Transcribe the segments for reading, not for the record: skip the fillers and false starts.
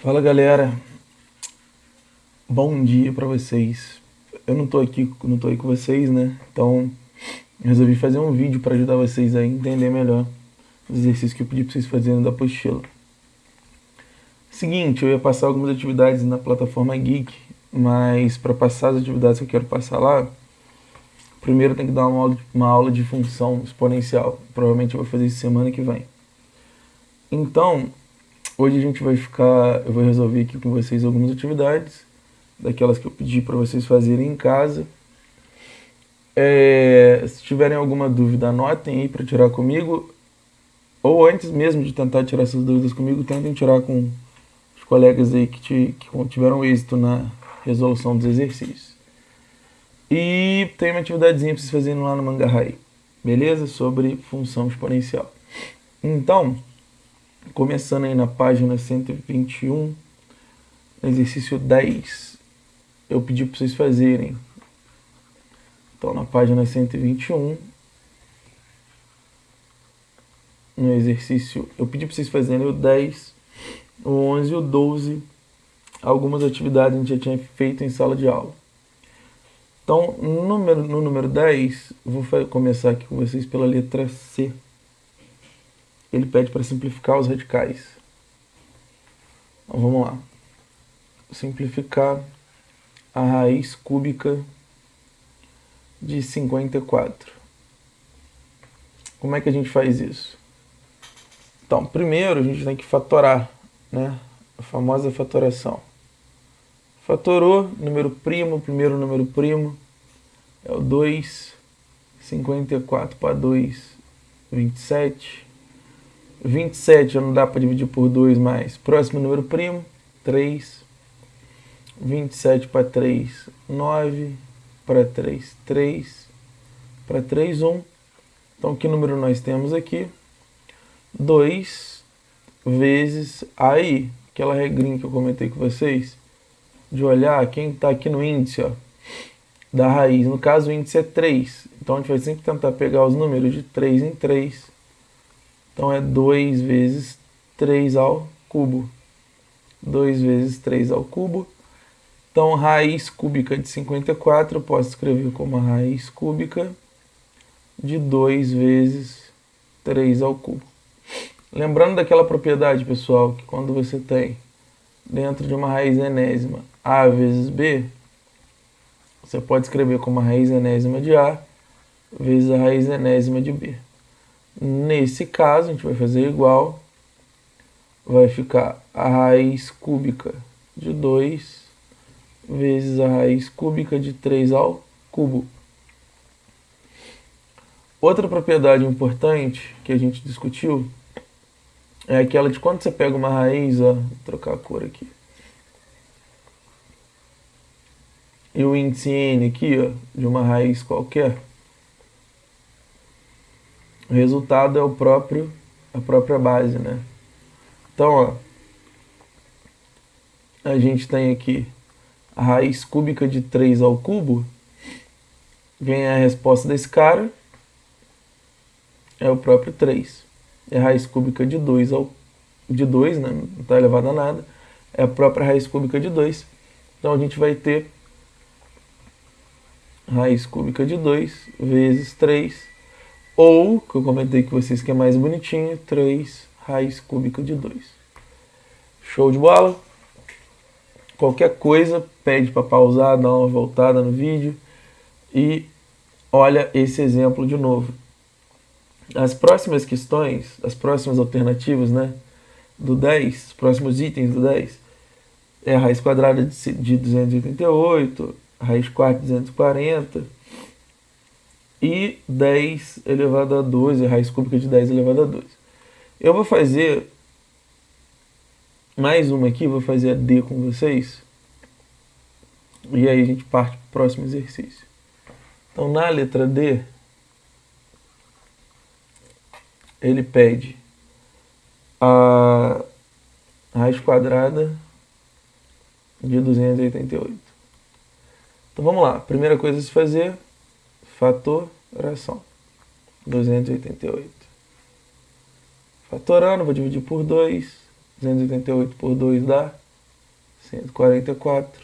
Fala galera, bom dia pra vocês. Eu não tô aqui, não tô aí com vocês, né? Então resolvi fazer um vídeo pra ajudar vocês a entender melhor os exercícios que eu pedi pra vocês fazerem da apostila. Seguinte, eu ia passar algumas atividades na plataforma Geek, mas para passar as atividades que eu quero passar lá, primeiro tem que dar uma aula de função exponencial. Provavelmente eu vou fazer isso semana que vem. Então, hoje a gente vai eu vou resolver aqui com vocês algumas atividades, daquelas que eu pedi para vocês fazerem em casa. Se tiverem alguma dúvida, anotem aí para tirar comigo, ou antes mesmo de tentar tirar essas dúvidas comigo, tentem tirar com os colegas aí que tiveram êxito na resolução dos exercícios. E tem uma atividadezinha para vocês fazerem lá no Mangarrai, beleza? Sobre função exponencial. Então, começando aí na página 121, no exercício 10, eu pedi para vocês fazerem. Então, na página 121, no exercício, eu pedi para vocês fazerem o 10, o 11 e o 12. Algumas atividades a gente já tinha feito em sala de aula. Então, no número 10, eu vou começar aqui com vocês pela letra C. Ele pede para simplificar os radicais. Então, vamos lá. Simplificar a raiz cúbica de 54. Como é que a gente faz isso? Então, primeiro a gente tem que fatorar, né? A famosa fatoração. Fatorou, número primo, primeiro número primo é o 2, 54 para 2, 27. 27 já não dá para dividir por 2 mais. Próximo número primo, 3. 27 para 3, 9. Para 3, 3. Para 3, 1. Então, que número nós temos aqui? 2 vezes aí, aquela regrinha que eu comentei com vocês, de olhar quem está aqui no índice, ó, da raiz. No caso, o índice é 3. Então, a gente vai sempre tentar pegar os números de 3 em 3. Então, é 2 vezes 3 ao cubo. 2 vezes 3 ao cubo. Então, raiz cúbica de 54 eu posso escrever como a raiz cúbica de 2 vezes 3 ao cubo. Lembrando daquela propriedade, pessoal, que quando você tem dentro de uma raiz enésima A vezes B, você pode escrever como a raiz enésima de A vezes a raiz enésima de B. Nesse caso, a gente vai fazer igual. Vai ficar a raiz cúbica de 2 vezes a raiz cúbica de 3 ao cubo. Outra propriedade importante que a gente discutiu é aquela de quando você pega uma raiz, ó, vou trocar a cor aqui, e o índice n aqui, ó, de uma raiz qualquer, o resultado é a própria base, né? Então, ó, a gente tem aqui a raiz cúbica de 3 ao cubo, vem a resposta desse cara, é o próprio 3. É a raiz cúbica de 2 né? Não está elevado a nada. É a própria raiz cúbica de 2. Então a gente vai ter raiz cúbica de 2 vezes 3. Ou, que eu comentei com vocês que é mais bonitinho, 3 raiz cúbica de 2. Show de bola? Qualquer coisa, pede para pausar, dar uma voltada no vídeo e olha esse exemplo de novo. As próximas questões, as próximas alternativas, né, do 10, os próximos itens do 10, é a raiz quadrada de 288, a raiz quarta de 240 e 10 elevado a 12, a raiz cúbica de 10 elevado a 12. Eu vou fazer mais uma aqui, vou fazer a D com vocês, e aí a gente parte para o próximo exercício. Então, na letra D, ele pede a raiz quadrada de 288. Então vamos lá. Primeira coisa a se fazer, fatoração. 288. Fatorando, vou dividir por 2. 288 por 2 dá 144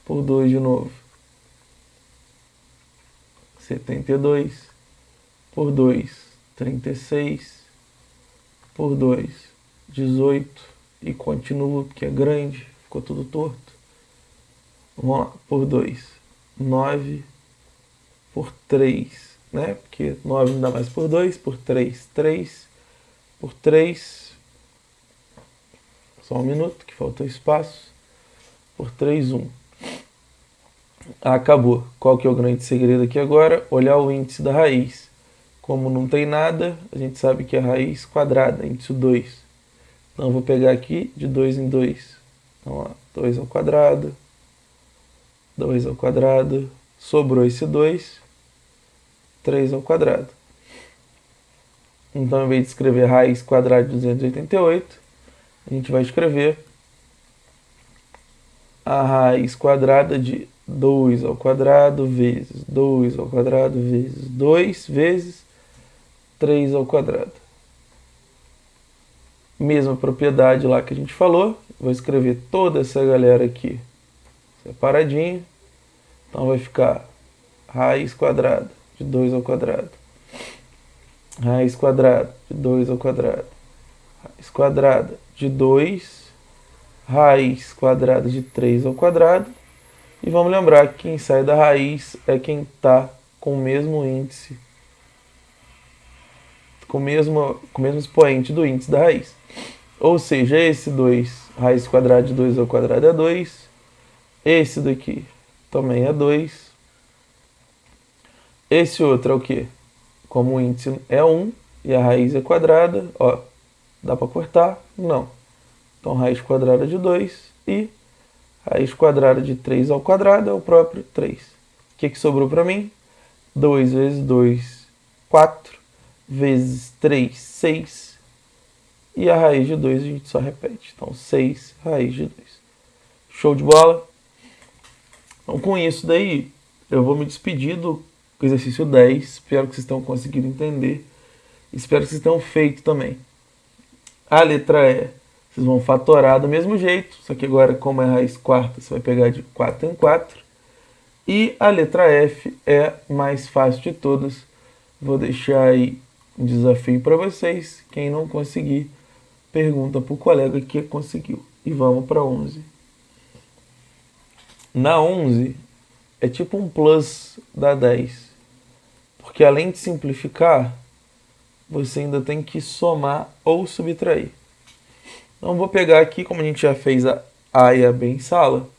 por 2 de novo. 72 por 2, 36 por 2, 18 e continua porque é grande, ficou tudo torto. Vamos lá, por 2, 9 por 3, né? Porque 9 não dá mais por 2, por 3, 3 por 3. Só um minuto que faltou espaço. Por 3, 1. Acabou. Qual que é o grande segredo aqui agora? Olhar o índice da raiz. Como não tem nada, a gente sabe que é a raiz quadrada, índice 2. Então eu vou pegar aqui de 2 em 2. Então, ó, 2 ao quadrado, 2 ao quadrado, sobrou esse 2, 3 ao quadrado. Então, em vez de escrever raiz quadrada de 288, a gente vai escrever a raiz quadrada de 2 ao quadrado vezes 2 ao quadrado vezes 2 vezes 3 ao quadrado. Mesma propriedade lá que a gente falou. Vou escrever toda essa galera aqui separadinho. Então vai ficar raiz quadrada de 2 ao quadrado. Raiz quadrada de 2 ao quadrado. Raiz quadrada de 2. Raiz quadrada de 3 ao quadrado. E vamos lembrar que quem sai da raiz é quem está com o mesmo índice, com o mesmo expoente do índice da raiz. Ou seja, esse 2, raiz quadrada de 2 ao quadrado é 2. Esse daqui também é 2. Esse outro é o quê? Como o índice é 1 e a raiz é quadrada, ó, dá para cortar? Não. Então, raiz quadrada de 2 e raiz quadrada de 3 ao quadrado é o próprio 3. O que sobrou para mim? 2 vezes 2, 4. Vezes 3, 6. E a raiz de 2 a gente só repete. Então, 6 raiz de 2. Show de bola? Então, com isso daí, eu vou me despedir do exercício 10. Espero que vocês tenham conseguido entender. Espero que vocês tenham feito também. A letra E, vocês vão fatorar do mesmo jeito, só que agora, como é raiz quarta, você vai pegar de 4 em 4. E a letra F é mais fácil de todas. Vou deixar aí um desafio para vocês. Quem não conseguir, pergunta para o colega que conseguiu. E vamos para 11. Na 11, é tipo um plus da 10. Porque além de simplificar, você ainda tem que somar ou subtrair. Então vou pegar aqui, como a gente já fez a A e a B em sala,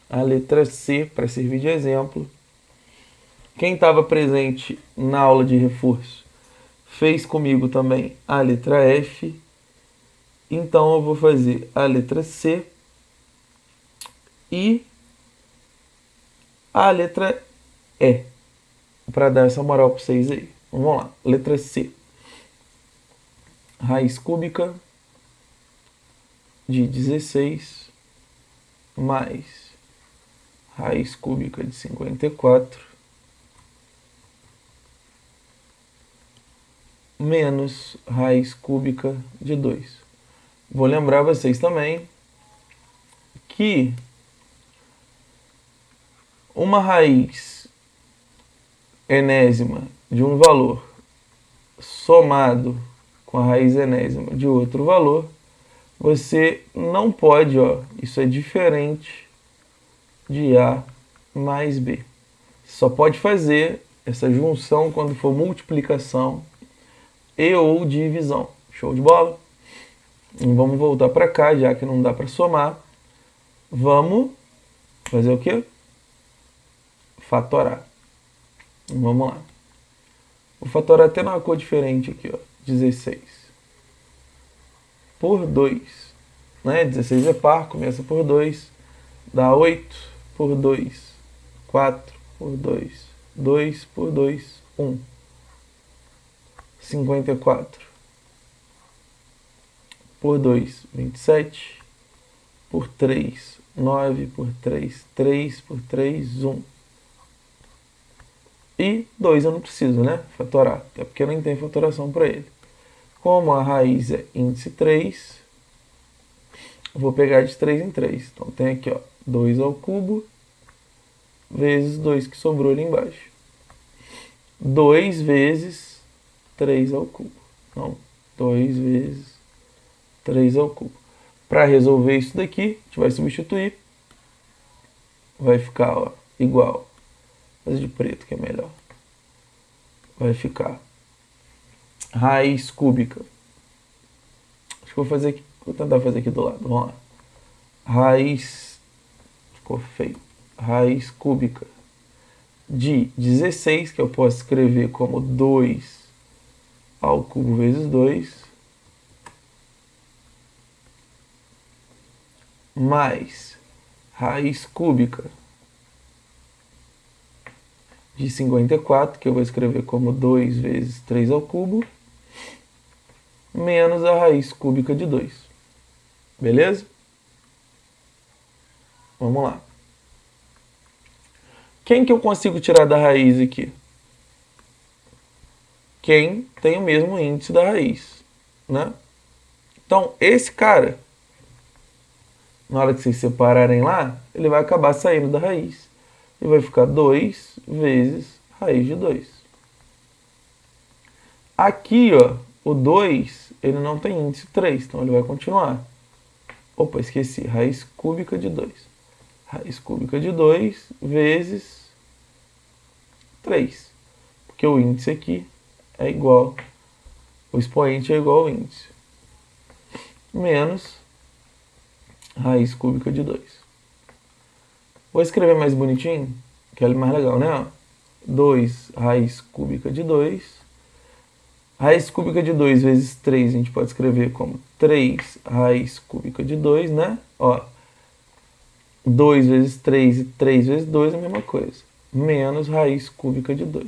a letra C para servir de exemplo. Quem estava presente na aula de reforço fez comigo também a letra F. Então eu vou fazer a letra C e a letra E, para dar essa moral para vocês aí. Vamos lá, letra C. Raiz cúbica de 16 mais raiz cúbica de 54 menos raiz cúbica de 2. Vou lembrar vocês também que uma raiz enésima de um valor somado com a raiz enésima de outro valor, você não pode, ó, isso é diferente de A mais B. Só pode fazer essa junção quando for multiplicação e ou divisão. Show de bola? Vamos voltar para cá, já que não dá para somar. Vamos fazer o quê? Fatorar. Vamos lá. Vou fatorar até numa cor diferente aqui, ó. 16 por 2. Né? 16 é par, começa por 2. Dá 8 por 2. 4 por 2. 2 por 2, 1. 54 por 2, 27. Por 3, 9 por 3, 3 por 3, 1. E 2 eu não preciso, né? Fatorar, até porque nem tem fatoração para ele. Como a raiz é índice 3, vou pegar de 3 em 3. Então tem aqui, ó, 2 ao cubo vezes 2 que sobrou ali embaixo. 2 vezes 3 ao cubo. Então, 2 vezes 3 ao cubo. Para resolver isso daqui, a gente vai substituir. Vai ficar, ó, igual. Fazer de preto que é melhor. Vai ficar raiz cúbica. Acho que vou fazer aqui. Vou tentar fazer aqui do lado. Vamos lá. Raiz. Ficou feio. Raiz cúbica de 16, que eu posso escrever como 2 ao cubo vezes 2, mais raiz cúbica de 54, que eu vou escrever como 2 vezes 3 ao cubo, menos a raiz cúbica de 2. Beleza? Vamos lá. Quem que eu consigo tirar da raiz aqui? Quem tem o mesmo índice da raiz, né? Então, esse cara, na hora que vocês separarem lá, ele vai acabar saindo da raiz. E vai ficar 2 vezes raiz de 2. Aqui, ó, o 2, ele não tem índice 3, então ele vai continuar. Opa, esqueci. Raiz cúbica de 2. Raiz cúbica de 2 vezes 3. Porque o índice aqui é igual, o expoente é igual ao índice. Menos raiz cúbica de 2. Vou escrever mais bonitinho, que é mais legal, né? 2 raiz cúbica de 2. Raiz cúbica de 2 vezes 3 a gente pode escrever como 3 raiz cúbica de 2, né? Ó, 2 vezes 3 e 3 vezes 2 é a mesma coisa. Menos raiz cúbica de 2.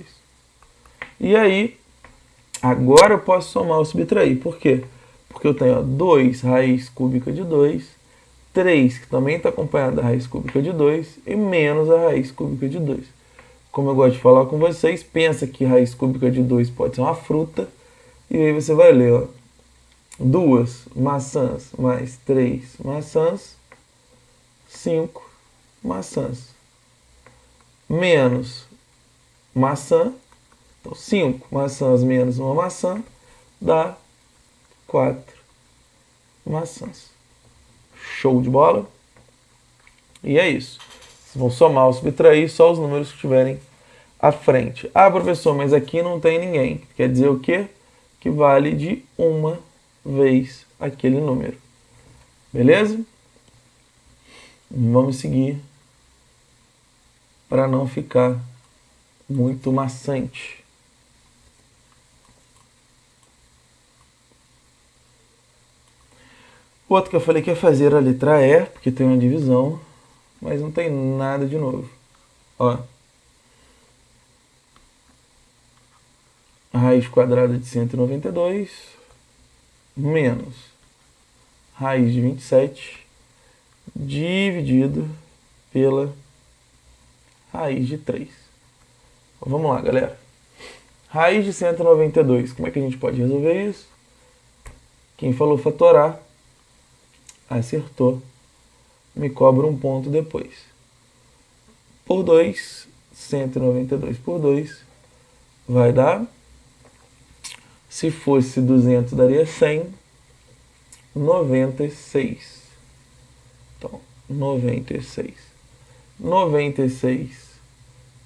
E aí, agora eu posso somar ou subtrair. Por quê? Porque eu tenho, ó, 2 raiz cúbica de 2, 3, que também está acompanhado da raiz cúbica de 2, e menos a raiz cúbica de 2. Como eu gosto de falar com vocês, pensa que raiz cúbica de 2 pode ser uma fruta, e aí você vai ler, ó, 2 maçãs mais 3 maçãs, 5 maçãs. Menos maçã, então 5 maçãs menos uma maçã, dá 4 maçãs. Show de bola? E é isso. Vocês vão somar ou subtrair só os números que estiverem à frente. Ah, professor, mas aqui não tem ninguém. Quer dizer o quê? Que vale de uma vez aquele número. Beleza? Vamos seguir para não ficar muito maçante. O outro que eu falei que ia fazer a letra E, porque tem uma divisão, mas não tem nada de novo. Ó. A raiz quadrada de 192 menos raiz de 27 dividido pela raiz de 3. Então, vamos lá, galera. Raiz de 192, como é que a gente pode resolver isso? Quem falou fatorar, acertou. Me cobra um ponto depois. Por 2, 192 por 2 vai dar... Se fosse 200, daria 100. 96. Então, 96. 96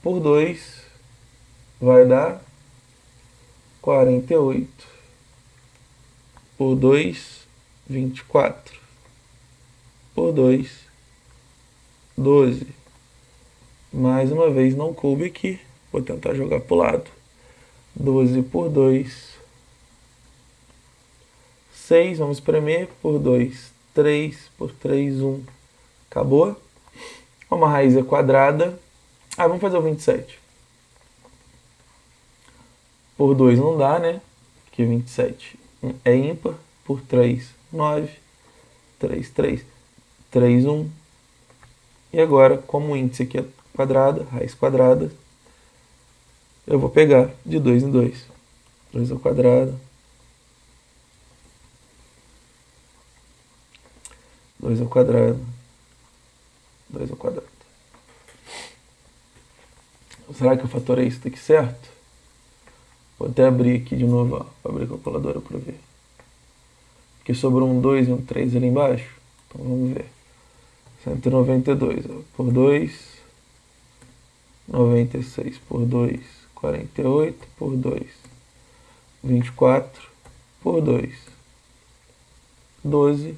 por 2 vai dar 48. Por 2, 24. Por 2, 12. Mais uma vez, não coube aqui. Vou tentar jogar para o lado. 12 por 2... 6, vamos espremer, por 2, 3, por 3, 1. Acabou? Uma raiz é quadrada. Ah, vamos fazer o 27. Por 2 não dá, né? Porque 27 é ímpar. Por 3, 9. 3, 3. 3, 1. E agora, como o índice aqui é quadrada, raiz quadrada, eu vou pegar de 2 em 2. 2 ao quadrado. 2 ao quadrado, 2 ao quadrado. Será que eu fatorei isso daqui certo? Vou até abrir aqui de novo, ó. Vou abrir a calculadora para ver. Porque sobrou um 2 e um 3 ali embaixo. Então vamos ver. 192, ó, por 2, 96 por 2, 48 por 2, 24 por 2, 12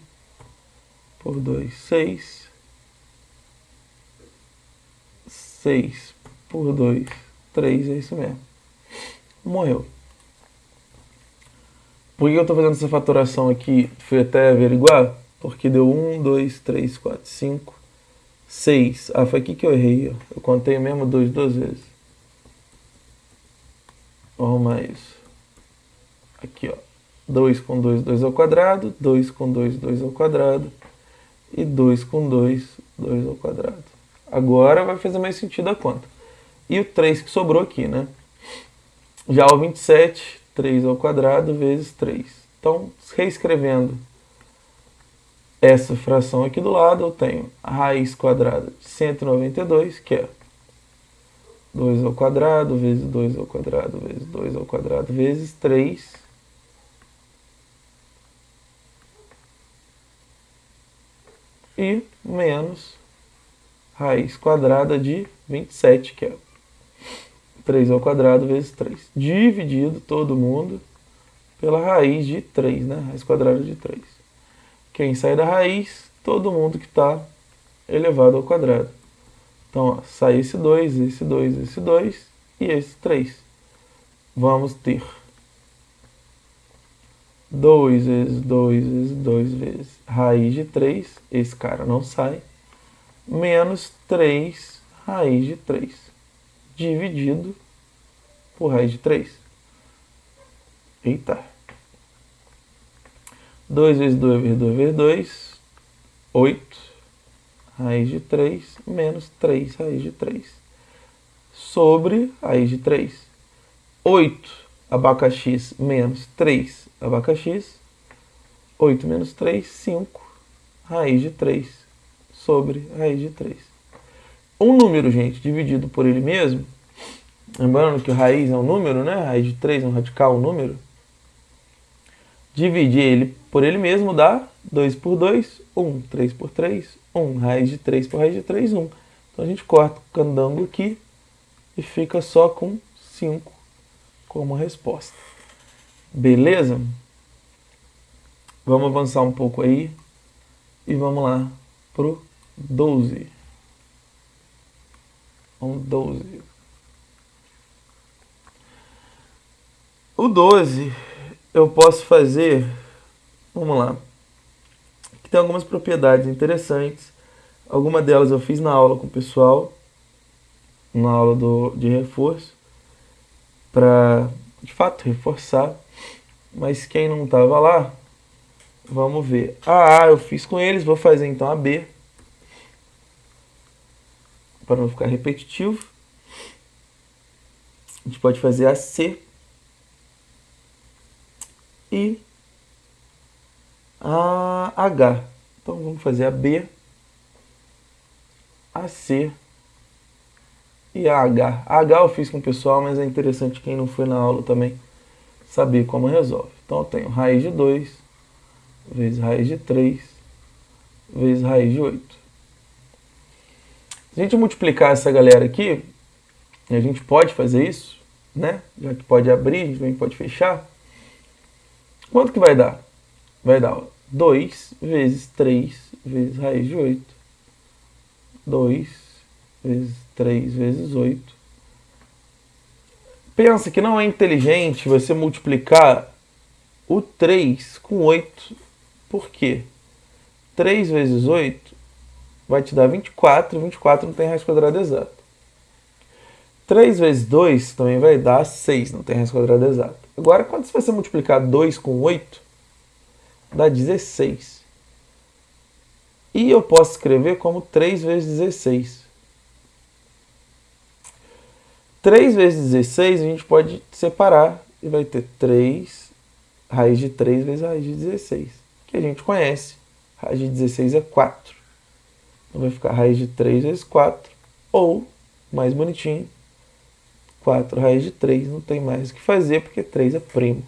por 2, 6, 6 por 2, 3, é isso mesmo. Morreu. Por que eu estou fazendo essa fatoração aqui? Fui até averiguar. Porque deu 1, 2, 3, 4, 5, 6. Ah, foi aqui que eu errei. Ó. Eu contei mesmo 2 duas vezes. Vou arrumar isso. Aqui, ó. 2 com 2, 2 ao quadrado. 2 com 2, 2 ao quadrado. E 2 com 2, 2 ao quadrado. Agora vai fazer mais sentido a conta. E o 3 que sobrou aqui, né? Já o 27, 3 ao quadrado vezes 3. Então, reescrevendo essa fração aqui do lado, eu tenho a raiz quadrada de 192, que é 2 ao quadrado vezes 2 ao quadrado vezes 2 ao quadrado vezes 3. E menos raiz quadrada de 27, que é 3 ao quadrado vezes 3. Dividido todo mundo pela raiz de 3, né? Raiz quadrada de 3. Quem sai da raiz? Todo mundo que está elevado ao quadrado. Então, ó, sai esse 2, esse 2, esse 2 e esse 3. Vamos ter 2 vezes 2 vezes 2 vezes raiz de 3. Esse cara não sai. Menos 3 raiz de 3. Dividido por raiz de 3. Eita. 2 vezes 2 vezes 2 vezes 2, 8, raiz de 3, menos 3 raiz de 3, sobre raiz de 3. 8 abacaxis menos 3 abacaxis, 8 menos 3, 5, raiz de 3, sobre raiz de 3. Um número, gente, dividido por ele mesmo, lembrando que raiz é um número, né? Raiz de 3 é um radical, um número. Dividir ele por ele mesmo dá 2 por 2, 1. 3 por 3, 1. Raiz de 3 por raiz de 3, 1. Então a gente corta o candango aqui e fica só com 5 como resposta. Beleza? Vamos avançar um pouco aí e vamos lá pro 12. Vamos 12. O 12 eu posso fazer, vamos lá, que tem algumas propriedades interessantes. Algumas delas eu fiz na aula com o pessoal, na aula de reforço, para de fato reforçar, mas quem não estava lá, vamos ver. A A eu fiz com eles, vou fazer então a B, para não ficar repetitivo. A gente pode fazer a C e a H. Então vamos fazer a B, a C e a H. A H eu fiz com o pessoal, mas é interessante quem não foi na aula também saber como resolve. Então eu tenho raiz de 2 vezes raiz de 3 vezes raiz de 8. Se a gente multiplicar essa galera aqui, a gente pode fazer isso, né? Já que pode abrir, a gente também pode fechar. Quanto que vai dar? Vai dar 2 vezes 3 vezes raiz de 8. 2 vezes 3 vezes 8. Pensa que não é inteligente você multiplicar o 3 com 8. Por quê? 3 vezes 8 vai te dar 24. 24 não tem raiz quadrada exata. 3 vezes 2 também vai dar 6, não tem raiz quadrada exata. Agora, quando você multiplicar 2 com 8, dá 16. E eu posso escrever como 3 vezes 16. 3 vezes 16 a gente pode separar e vai ter 3 raiz de 3 vezes raiz de 16, que a gente conhece Raiz de 16 é 4. Então vai ficar raiz de 3 vezes 4. Ou, mais bonitinho, 4 raiz de 3. Não tem mais o que fazer porque 3 é primo.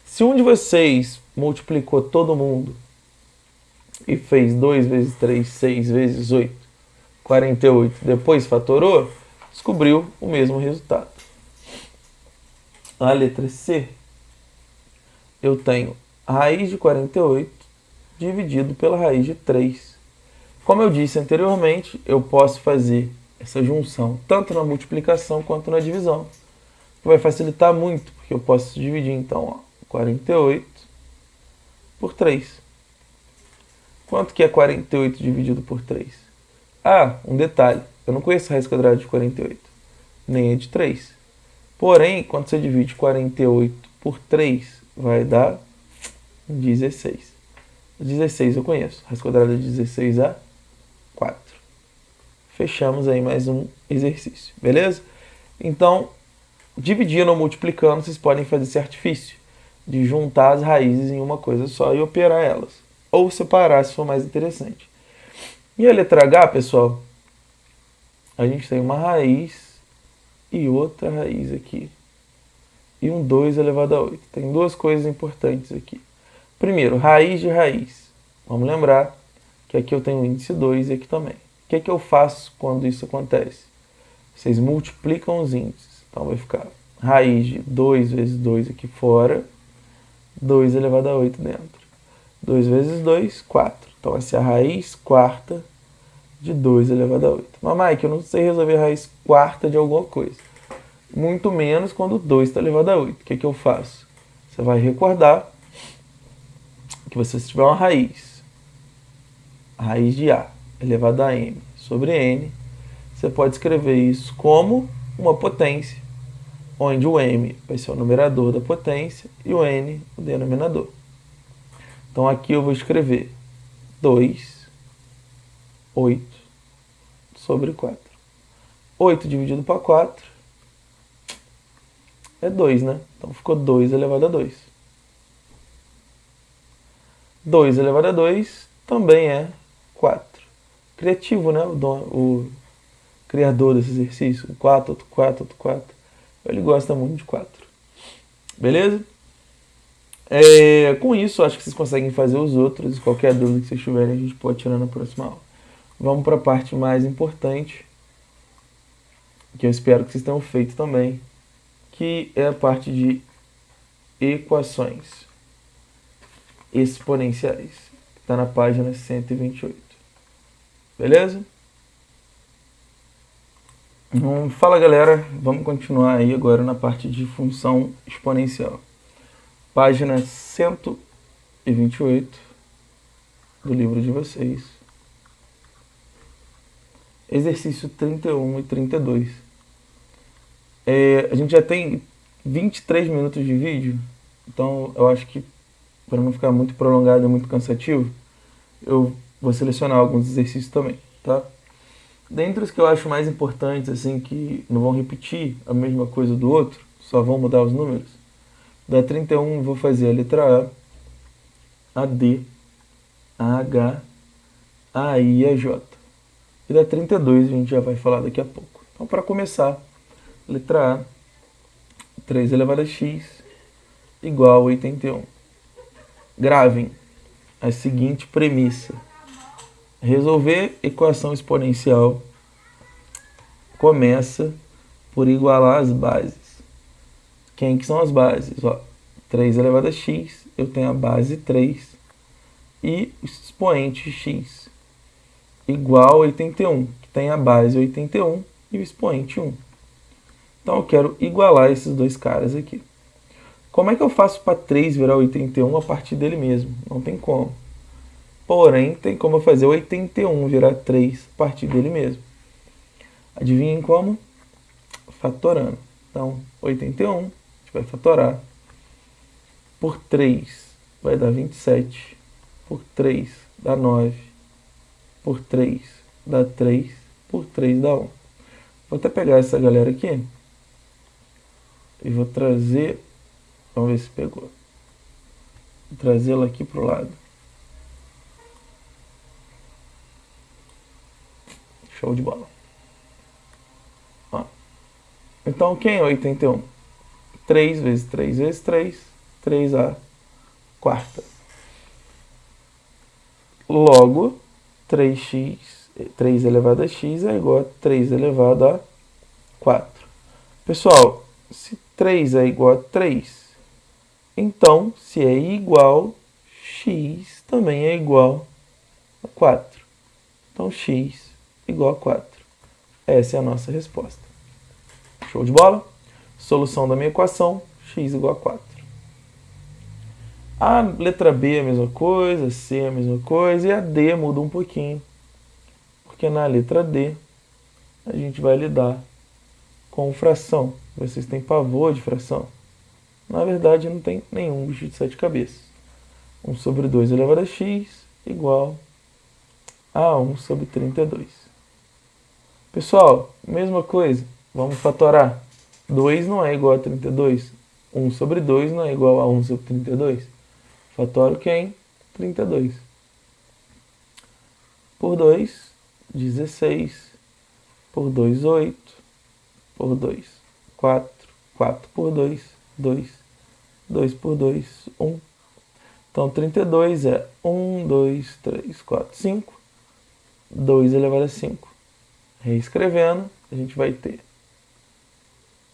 Se um de vocês multiplicou todo mundo e fez 2 vezes 3, 6 vezes 8, 48, depois fatorou, descobriu o mesmo resultado. A letra C, eu tenho raiz de 48 dividido pela raiz de 3. Como eu disse anteriormente, eu posso fazer essa junção tanto na multiplicação quanto na divisão, que vai facilitar muito, porque eu posso dividir então 48 por 3. Quanto que é 48 dividido por 3? Ah, um detalhe, eu não conheço a raiz quadrada de 48, nem a de 3. Porém, quando você divide 48 por 3, vai dar 16. 16 eu conheço, a raiz quadrada de 16 é 4. Fechamos aí mais um exercício, beleza? Então, dividindo ou multiplicando, vocês podem fazer esse artifício de juntar as raízes em uma coisa só e operar elas. Ou separar, se for mais interessante. E a letra H, pessoal, a gente tem uma raiz e outra raiz aqui. E um 2 elevado a 8. Tem duas coisas importantes aqui. Primeiro, raiz de raiz. Vamos lembrar que aqui eu tenho o índice 2 e aqui também. O que é que eu faço quando isso acontece? Vocês multiplicam os índices. Então vai ficar raiz de 2 vezes 2 aqui fora, 2 elevado a 8 dentro. 2 vezes 2, 4. Então essa é a raiz quarta de 2 elevado a 8. Mas, Mike, eu não sei resolver a raiz quarta de alguma coisa. Muito menos quando 2 está elevado a 8. O que é que eu faço? Você vai recordar que se tiver uma raiz, a raiz de A elevado a M sobre N, você pode escrever isso como uma potência, onde o M vai ser o numerador da potência e o N o denominador. Então aqui eu vou escrever 2, 8 sobre 4. 8 dividido para 4 é 2, né? Então ficou 2 elevado a 2. 2 elevado a 2 também é 4. Criativo, né? O criador desse exercício. 4, outro 4, outro 4. Ele gosta muito de 4. Beleza? Com isso, acho que vocês conseguem fazer os outros. Qualquer dúvida que vocês tiverem, a gente pode tirar na próxima aula. Vamos para a parte mais importante, que eu espero que vocês tenham feito também, que é a parte de equações exponenciais, que está na página 128. Beleza? Fala, galera, vamos continuar aí agora na parte de função exponencial. Página 128 do livro de vocês. Exercício 31 e 32. A gente já tem 23 minutos de vídeo, então eu acho que para não ficar muito prolongado e muito cansativo, eu vou selecionar alguns exercícios também, tá? Dentre os que eu acho mais importantes, assim, que não vão repetir a mesma coisa do outro, só vão mudar os números. Da 31 eu vou fazer a letra A, a D, a H, a I e a J. E da 32 a gente já vai falar daqui a pouco. Então, para começar, letra A, 3 elevado a x igual a 81. Gravem a seguinte premissa. Resolver equação exponencial começa por igualar as bases. Quem que são as bases? 3 elevado a x, eu tenho a base 3 e o expoente x igual a 81, que tem a base 81 e o expoente 1. Então eu quero igualar esses dois caras aqui. Como é que eu faço para 3 virar 81 a partir dele mesmo? Não tem como. Porém, tem como eu fazer 81 virar 3 a partir dele mesmo. Adivinhem como? Fatorando. Então, 81, a gente vai fatorar. Por 3 vai dar 27. Por 3 dá 9. Por 3 dá 3. Por 3 dá 1. Vou até pegar essa galera aqui. E vou trazer... Vamos ver se pegou. Vou trazê-la aqui para o lado. Show de bola. Ó. Então, quem é 81? 3 vezes 3 vezes 3, 3 quarta. Logo, 3x, 3 elevado a x é igual a 3 elevado a 4. Pessoal, se 3 é igual a 3, então, se é igual, x também é igual a 4. Então, x igual a 4. Essa é a nossa resposta. Show de bola? Solução da minha equação, x igual a 4. A letra B é a mesma coisa, C é a mesma coisa, e a D muda um pouquinho. Porque na letra D, a gente vai lidar com fração. Vocês têm pavor de fração? Na verdade, não tem nenhum bicho de 7 cabeças. 1 sobre 2 elevado a x igual a 1 sobre 32. Pessoal, mesma coisa. Vamos fatorar. 2 não é igual a 32. 1 sobre 2 não é igual a 1 sobre 32. Fatoro quem? 32. Por 2, 16. Por 2, 8. Por 2, 4. 4 por 2, 2. 2 por 2, 1. Então, 32 é 1, 2, 3, 4, 5. 2 elevado a 5. Reescrevendo, a gente vai ter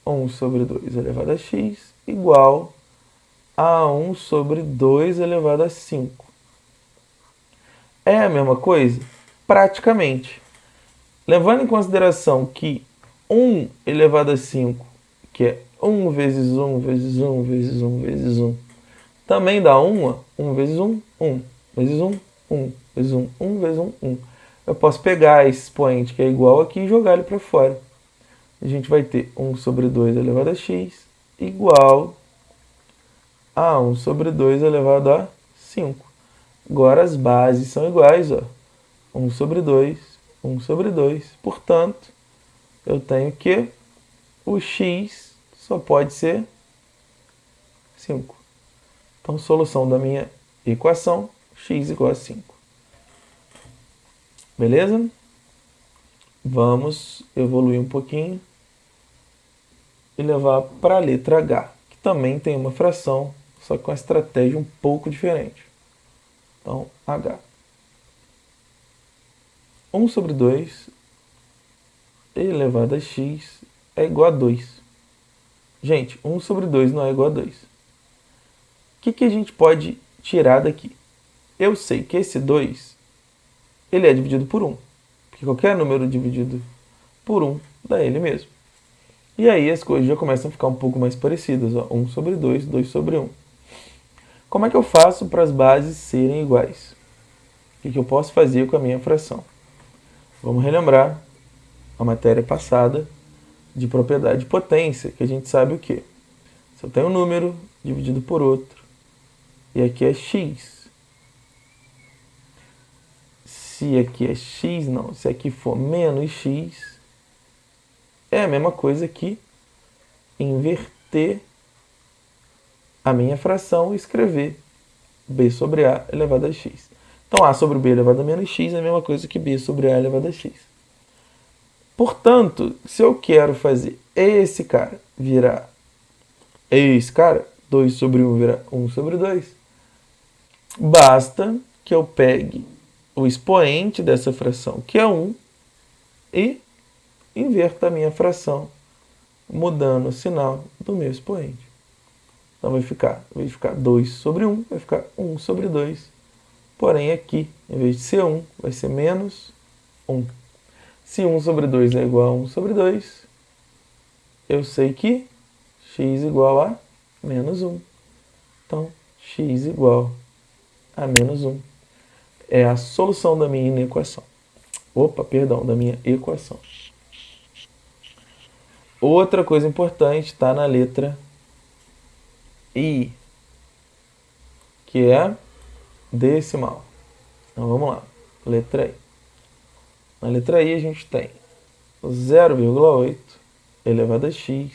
1 sobre 2 elevado a x igual a 1 sobre 2 elevado a 5. É a mesma coisa? Praticamente. Levando em consideração que 1 elevado a 5, que é 1 vezes 1 vezes 1 vezes 1 vezes 1, também dá 1, 1 vezes 1, 1 vezes 1, 1 vezes 1, 1 vezes 1, 1. Eu posso pegar esse expoente que é igual aqui e jogar ele para fora. A gente vai ter 1 sobre 2 elevado a x igual a 1 sobre 2 elevado a 5. Agora as bases são iguais, ó. 1 sobre 2, 1 sobre 2. Portanto, eu tenho que o x só pode ser 5. Então, solução da minha equação, x igual a 5. Beleza? Vamos evoluir um pouquinho e levar para a letra H, que também tem uma fração, só que com uma estratégia um pouco diferente. Então, H. 1 sobre 2 elevado a x é igual a 2. Gente, 1 sobre 2 não é igual a 2. O que a gente pode tirar daqui? Eu sei que esse 2 ele é dividido por 1. Porque qualquer número dividido por 1 dá ele mesmo. E aí as coisas já começam a ficar um pouco mais parecidas. Ó. 1 sobre 2, 2 sobre 1. Como é que eu faço para as bases serem iguais? O que eu posso fazer com a minha fração? Vamos relembrar a matéria passada de propriedade de potência, que a gente sabe o quê? Se eu tenho um número dividido por outro, e aqui é x. Se aqui é x, não. Se aqui for menos x, é a mesma coisa que inverter a minha fração e escrever b sobre a elevado a x. Então, a sobre b elevado a menos x é a mesma coisa que b sobre a elevado a x. Portanto, se eu quero fazer esse cara virar esse cara, 2 sobre 1 virar 1 sobre 2, basta que eu pegue o expoente dessa fração, que é 1, e inverta a minha fração, mudando o sinal do meu expoente. Então vai ficar 2 sobre 1, vai ficar 1 sobre 2. Porém aqui, em vez de ser 1, vai ser menos 1. Se 1 sobre 2 é igual a 1 sobre 2, eu sei que x igual a menos 1. Então, x igual a menos 1. É a solução da minha inequação. Da minha equação. Outra coisa importante está na letra I, que é decimal. Então vamos lá, letra I. Na letra I a gente tem 0,8 elevado a x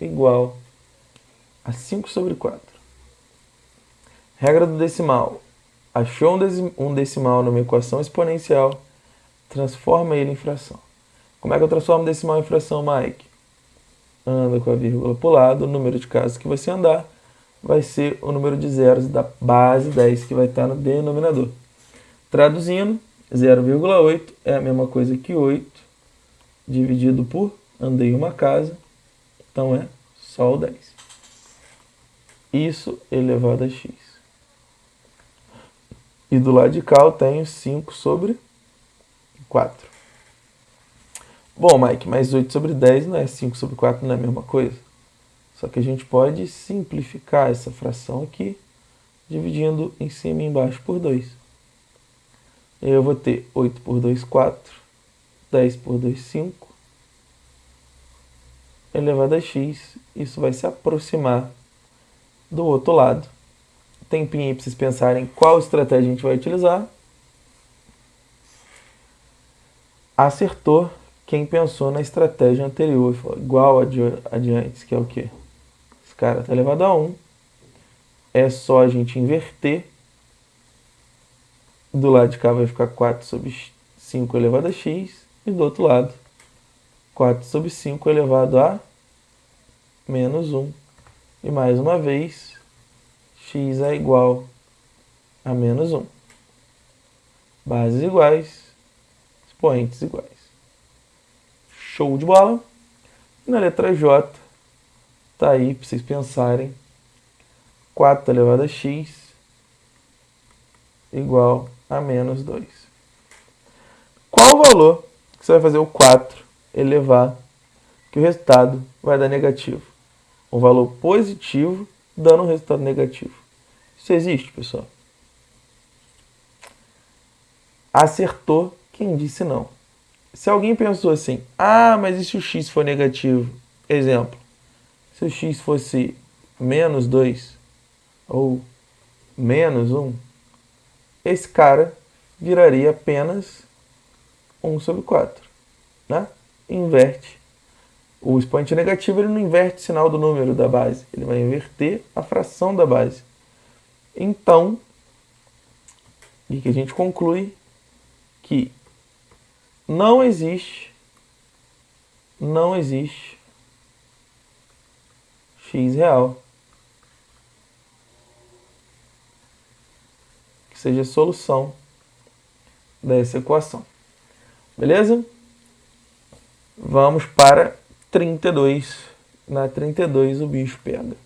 igual a 5 sobre 4. Regra do decimal. Achou um decimal numa equação exponencial, transforma ele em fração. Como é que eu transformo decimal em fração, Mike? Anda com a vírgula para o lado, o número de casas que você andar vai ser o número de zeros da base 10 que vai estar no denominador. Traduzindo, 0,8 é a mesma coisa que 8 dividido por andei uma casa, então é só o 10. Isso elevado a x. E do lado de cá eu tenho 5 sobre 4. Bom, Mike, mas 8 sobre 10 não é 5 sobre 4, não é a mesma coisa? Só que a gente pode simplificar essa fração aqui, dividindo em cima e embaixo por 2. E eu vou ter 8 por 2, 4. 10 por 2, 5. Elevado a x. Isso vai se aproximar do outro lado. Tempinho aí para vocês pensarem qual estratégia a gente vai utilizar. Acertou quem pensou na estratégia anterior. Igual adiante, que é o quê? Esse cara está elevado a 1. É só a gente inverter. Do lado de cá vai ficar 4 sobre 5 elevado a x. E do outro lado, 4 sobre 5 elevado a menos 1. E mais uma vez, x é igual a menos 1. Bases iguais, expoentes iguais. Show de bola! E na letra J, tá aí para vocês pensarem, 4 elevado a x igual a menos 2. Qual o valor que você vai fazer o 4 elevar, que o resultado vai dar negativo? Um valor positivo dando um resultado negativo. Isso existe, pessoal? Acertou quem disse não. Se alguém pensou assim, mas e se o x for negativo? Exemplo, se o x fosse menos 2 ou menos 1, esse cara viraria apenas 1 sobre 4. Né? Inverte. O expoente negativo ele não inverte o sinal do número da base, ele vai inverter a fração da base. Então, e que a gente conclui que não existe x real que seja a solução dessa equação. Beleza? Vamos para 32. Na 32 o bicho pega.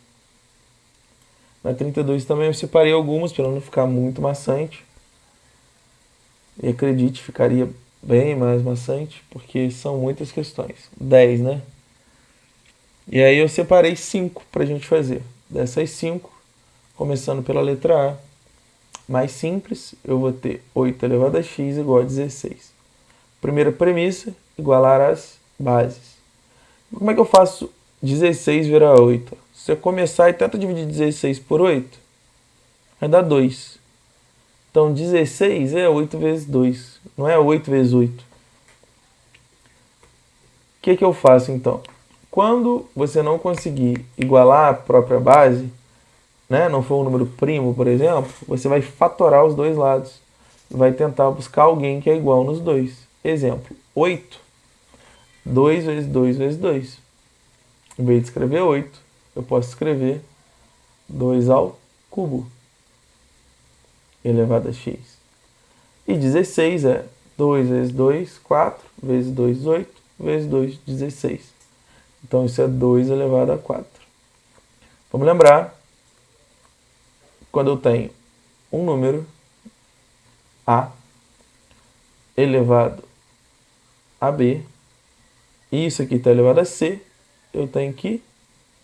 Na 32 também eu separei algumas para não ficar muito maçante. E acredite, ficaria bem mais maçante, porque são muitas questões. 10, né? E aí eu separei 5 para a gente fazer. Dessas 5, começando pela letra A, mais simples, eu vou ter 8 elevado a x igual a 16. Primeira premissa, igualar as bases. Como é que eu faço 16 virar 8? Se eu começar e tenta dividir 16 por 8, vai dar 2. Então 16 é 8 vezes 2, não é 8 vezes 8. O que eu faço então? Quando você não conseguir igualar a própria base, né, não for um número primo, por exemplo, você vai fatorar os dois lados. Vai tentar buscar alguém que é igual nos dois. Exemplo, 8. 2 vezes 2 vezes 2. Em vez de escrever 8, eu posso escrever 2 ao cubo elevado a x. E 16 é 2 vezes 2, 4, vezes 2, 8, vezes 2, 16. Então isso é 2 elevado a 4. Vamos lembrar, quando eu tenho um número a elevado a b, e isso aqui está elevado a c, eu tenho que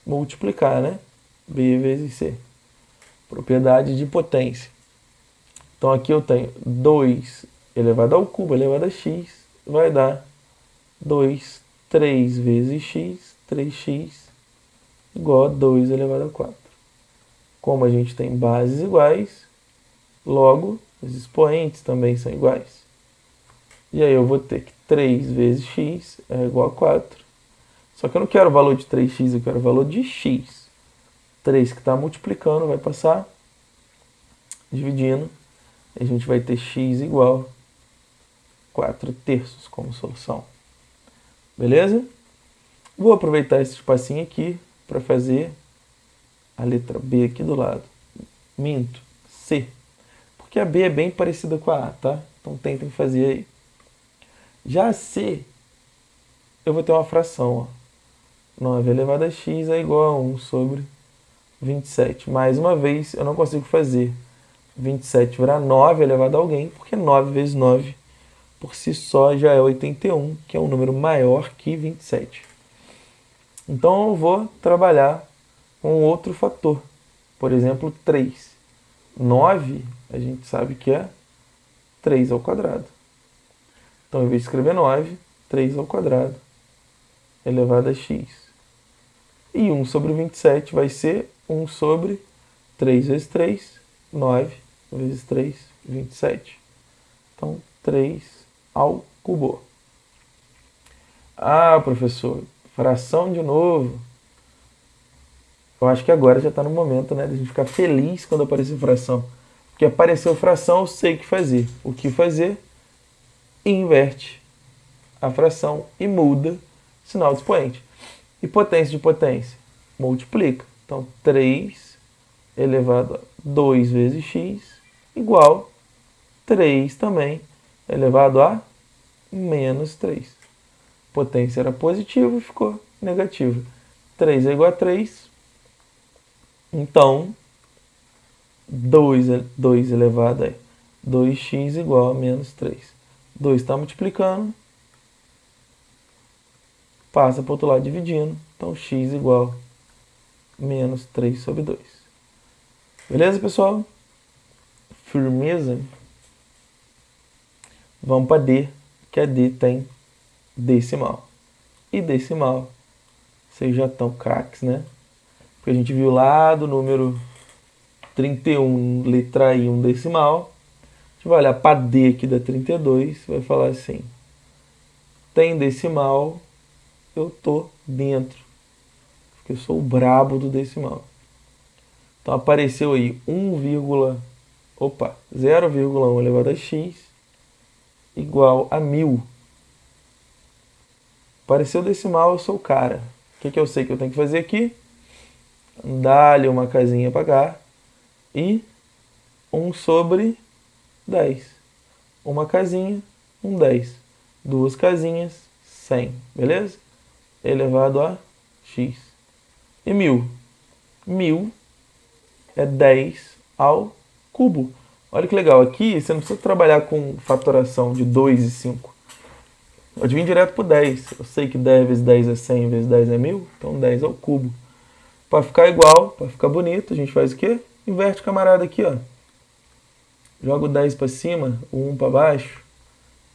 multiplicar, né? b vezes c. Propriedade de potência. Então aqui eu tenho 2 elevado ao cubo elevado a x, vai dar 2, 3 vezes x, 3x, igual a 2 elevado a 4. Como a gente tem bases iguais, logo os expoentes também são iguais. E aí eu vou ter que 3 vezes x é igual a 4. Só que eu não quero o valor de 3x, eu quero o valor de x. 3 que está multiplicando vai passar dividindo. A gente vai ter x igual a 4 terços como solução. Beleza? Vou aproveitar esse espacinho aqui para fazer a letra B aqui do lado. Minto, C. Porque a B é bem parecida com a A, tá? Então tentem fazer aí. Já a C, eu vou ter uma fração, ó. 9 elevado a x é igual a 1 sobre 27. Mais uma vez, eu não consigo fazer 27 virar 9 elevado a alguém, porque 9 vezes 9 por si só já é 81, que é um número maior que 27. Então eu vou trabalhar com outro fator. Por exemplo, 3. 9, a gente sabe que é 3 ao quadrado. Então, em vez de escrever 9, 3 ao quadrado elevado a x. E 1 sobre 27 vai ser 1 sobre 3 vezes 3, 9 vezes 3, 27. Então, 3 ao cubo. Ah, professor, fração de novo. Eu acho que agora já está no momento, né, de a gente ficar feliz quando aparecer fração. Porque apareceu fração, eu sei o que fazer. O que fazer? Inverte a fração e muda o sinal do expoente. E potência de potência? Multiplica. Então, 3 elevado a 2 vezes x igual 3 também elevado a menos 3. Potência era positiva e ficou negativa. 3 é igual a 3. Então, 2 elevado a 2x igual a menos 3. 2 está multiplicando, passa para o outro lado dividindo. Então, x igual a menos 3 sobre 2. Beleza, pessoal? Firmeza? Vamos para D, que a D tem decimal. E decimal, vocês já estão craques, né? Porque a gente viu lá do número 31, letra I, um decimal. A gente vai olhar para D aqui da 32, vai falar assim: tem decimal, eu tô dentro. Porque eu sou o brabo do decimal. Então apareceu aí 0,1 elevado a x igual a 1000. Apareceu decimal, eu sou o cara. O que eu sei que eu tenho que fazer aqui? Dar-lhe uma casinha para cá e 1 sobre 10. Uma casinha, 10. Duas casinhas, 100. Beleza? Elevado a x. E 1000? 1000 é 10 ao cubo. Olha que legal, aqui você não precisa trabalhar com fatoração de 2 e 5. Pode vir direto para o 10. Eu sei que 10 vezes 10 é 100, vezes 10 é 1000, então 10 ao cubo. Para ficar igual, para ficar bonito, a gente faz o quê? Inverte o camarada aqui, ó. Joga o 10 para cima, o 1 para baixo,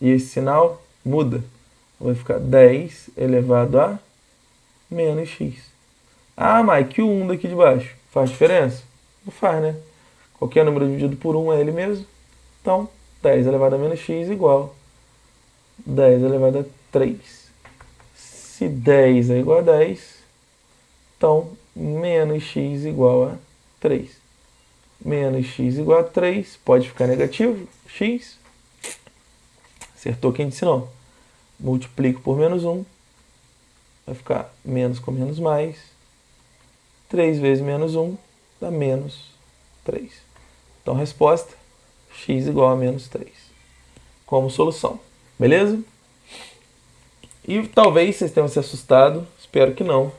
e esse sinal muda. Vai ficar 10 elevado a menos x. Ah, Mike, o 1 daqui de baixo faz diferença? Não faz, né? Qualquer número dividido por 1 é ele mesmo. Então, 10 elevado a menos x igual 10 elevado a 3. Se 10 é igual a 10, então menos x igual a 3. Menos x igual a 3, pode ficar negativo, x. Acertou quem disse não. Multiplico por menos 1, vai ficar menos com menos mais. 3 vezes menos 1 dá menos 3. Então, resposta, x igual a menos 3. Como solução. Beleza? E talvez vocês tenham se assustado, espero que não,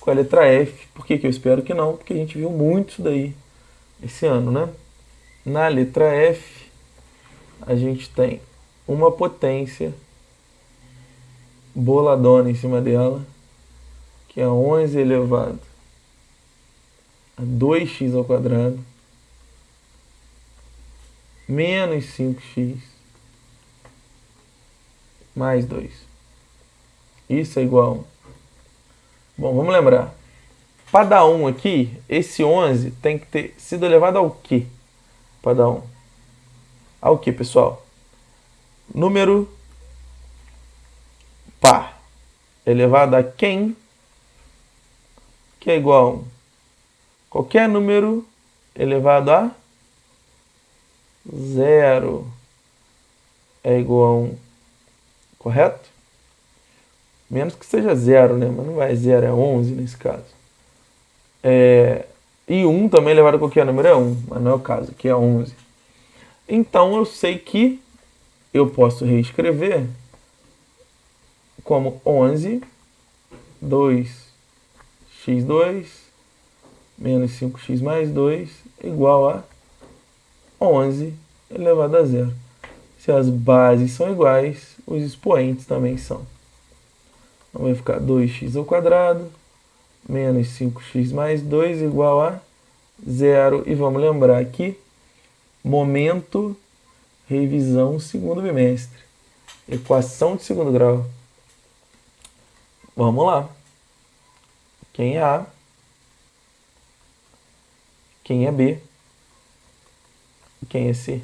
com a letra F. Por que eu espero que não? Porque a gente viu muito isso daí esse ano, né? Na letra F, a gente tem uma potência boladona em cima dela, que é 11 elevado a 2x ao quadrado, menos 5x, mais 2. Isso é igual a 1. Bom, vamos lembrar. Para dar 1 aqui, esse 11 tem que ter sido elevado ao quê? Para dar 1. Ao quê, pessoal? Número par elevado a quem? Que é igual a 1. Qualquer número elevado a 0 é igual a 1. Correto? Menos que seja zero, né? Mas não vai zero, é 11 nesse caso. E 1 também elevado a qualquer número é 1, mas não é o caso, aqui é 11. Então eu sei que eu posso reescrever como 11, 2x2 menos 5x mais 2 igual a 11 elevado a zero. Se as bases são iguais, os expoentes também são. Então vai ficar 2x ao quadrado menos 5x mais 2 igual a zero. E vamos lembrar que momento, revisão, segundo bimestre. Equação de segundo grau. Vamos lá. Quem é A? Quem é B? Quem é C?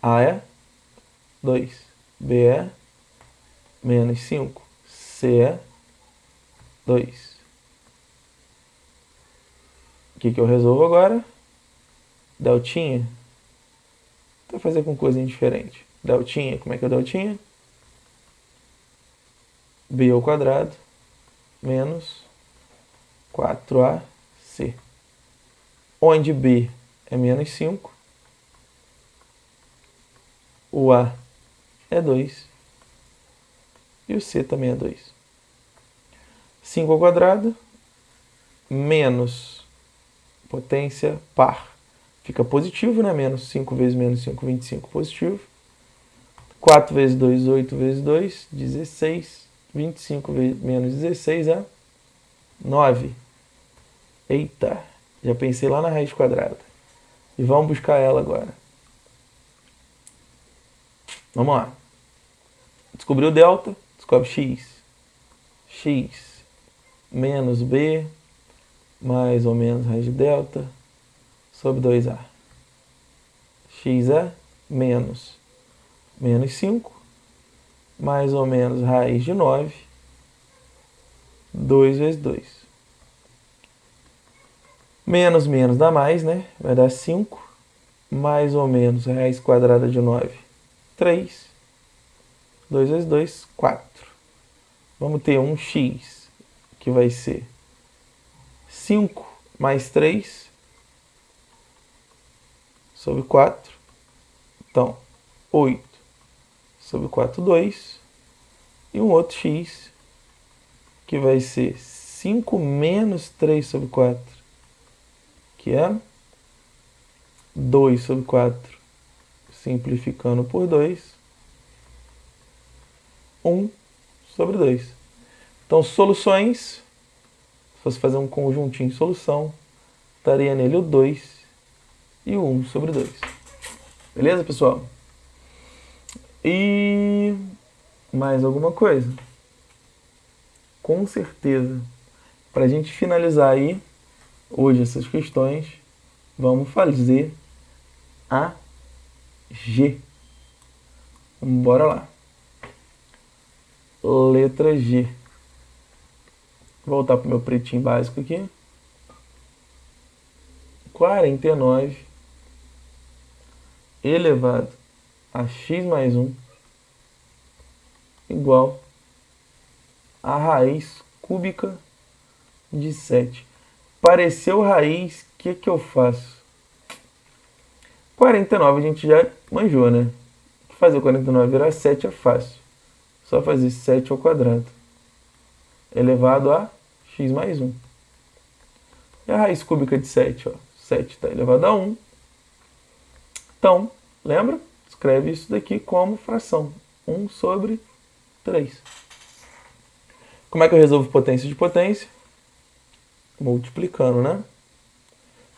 A é 2. B é menos 5. C é 2. O que eu resolvo agora? Deltinha. Vou fazer com coisinha diferente. Deltinha, como é que é deltinha? B ao quadrado menos 4AC. Onde B é menos 5, o A é 2 e o C também é 2. 5 ao quadrado menos potência par. Fica positivo, né? Menos 5 vezes menos 5, 25, positivo. 4 vezes 2, 8 vezes 2, 16. 25 vezes menos 16 é 9. Eita, já pensei lá na raiz quadrada. E vamos buscar ela agora. Vamos lá. Descobriu o delta, descobre x. X menos b mais ou menos raiz de delta sobre 2a. X é menos 5 mais ou menos raiz de 9, 2 vezes 2. Menos menos dá mais, né? Vai dar 5 mais ou menos raiz quadrada de 9, 3. 2 vezes 2, 4. Vamos ter um x que vai ser 5 mais 3 sobre 4. Então, 8 sobre 4, 2. E um outro x que vai ser 5 menos 3 sobre 4, que é 2 sobre 4, simplificando por 2, 1 sobre 2. Então, soluções, se fosse fazer um conjuntinho de solução, estaria nele o 2 e o 1 sobre 2. Beleza, pessoal? E mais alguma coisa? Com certeza. Para a gente finalizar aí, hoje essas questões, vamos fazer a G. Bora lá. Letra G. Vou voltar para o meu pretinho básico aqui. 49 elevado a x mais 1 igual a raiz cúbica de 7. Pareceu raiz, o que eu faço? 49 a gente já manjou, né? Fazer 49 virar 7 é fácil. Só fazer 7 ao quadrado elevado a x mais 1. E a raiz cúbica de 7, ó. 7 está elevado a 1. Então, lembra? Escreve isso daqui como fração. 1 sobre 3. Como é que eu resolvo potência de potência? Multiplicando, né?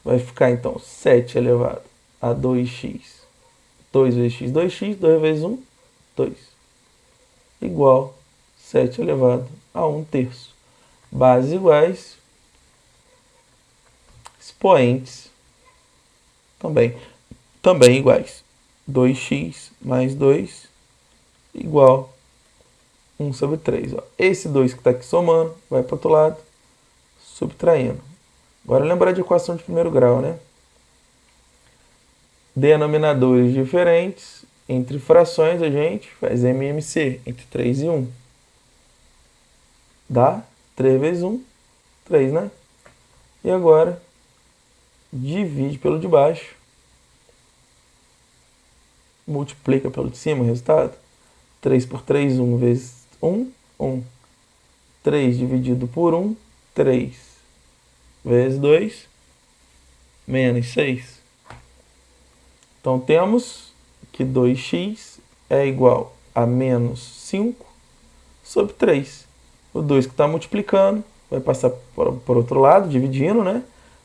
Vai ficar, então, 7 elevado a 2x. 2 vezes x, 2x. 2 vezes 1, 2. Igual 7 elevado a 1 terço. Bases iguais. Expoentes também iguais. 2x mais 2 igual 1 sobre 3. Ó. Esse 2 que está aqui somando vai para o outro lado, subtraindo. Agora lembrar de equação de primeiro grau, né? Denominadores diferentes. Entre frações a gente faz MMC, entre 3 e 1. Dá 3 vezes 1, 3, né? E agora, divide pelo de baixo. Multiplica pelo de cima o resultado. 3 por 3, 1 vezes 1, 1. 3 dividido por 1, 3. Vezes 2, menos 6. Então temos que 2x é igual a menos 5 sobre 3. O 2 que está multiplicando vai passar por outro lado, dividindo, né?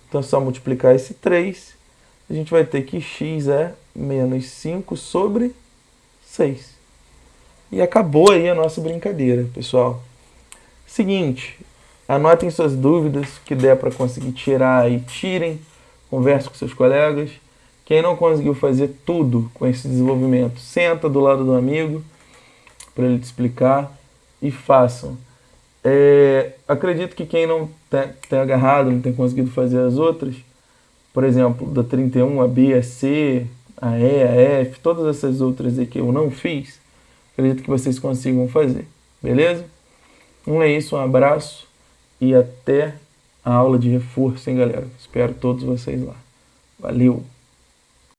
Então é só multiplicar esse 3. A gente vai ter que x é menos 5 sobre 6. E acabou aí a nossa brincadeira, pessoal. Seguinte, anotem suas dúvidas, que der para conseguir tirar aí, tirem, converse com seus colegas. Quem não conseguiu fazer tudo com esse desenvolvimento, senta do lado do amigo para ele te explicar e façam. Acredito que quem não tem agarrado, não tem conseguido fazer as outras, por exemplo, da 31, a B, a C, a E, a F, todas essas outras aí que eu não fiz, acredito que vocês consigam fazer, beleza? É isso, um abraço e até a aula de reforço, hein, galera? Espero todos vocês lá. Valeu!